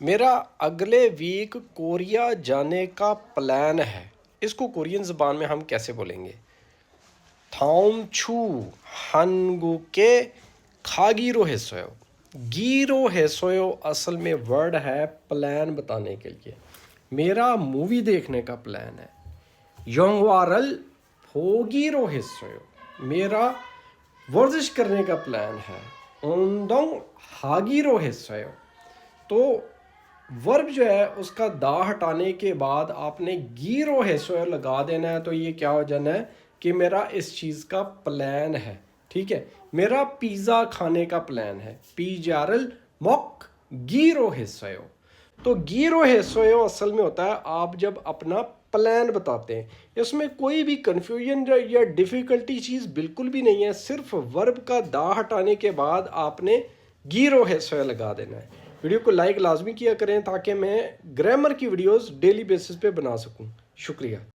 मेरा अगले week Korea जाने का प्लान है। इसको कोरियन ज़बान में हम कैसे बोलेंगे? थाम छू हनगुके खागीरो हेसोयो। गीरो हेसोयो असल में वर्ड है प्लान बताने के लिए। मेरा मूवी देखने का प्लान है। योंगवारल फोगीरो हेसोयो। मेरा वर्जिश करने का प्लान है। उनदोंग हागीरो हेसोयो। तो वर्ब जो है उसका दा हटाने के बाद आपने गीरो हेसोयो लगा देना है। तो ये क्या हो जाना है कि मेरा इस चीज़ का प्लान है। ठीक है, मेरा पिज़्ज़ा खाने का प्लान है। पिजारल मॉक गीरो हेसोयो। तो गीरो हेसोयो असल में होता है आप जब अपना प्लान बताते हैं। इसमें कोई भी कन्फ्यूजन या डिफ़िकल्टी चीज़ बिल्कुल भी नहीं है। सिर्फ वर्ब का दा हटाने के बाद आपने गीरो हेसोयो लगा देना है। वीडियो को लाइक लाजमी किया करें ताकि मैं ग्रामर की वीडियोस डेली बेसिस पे बना सकूं। शुक्रिया।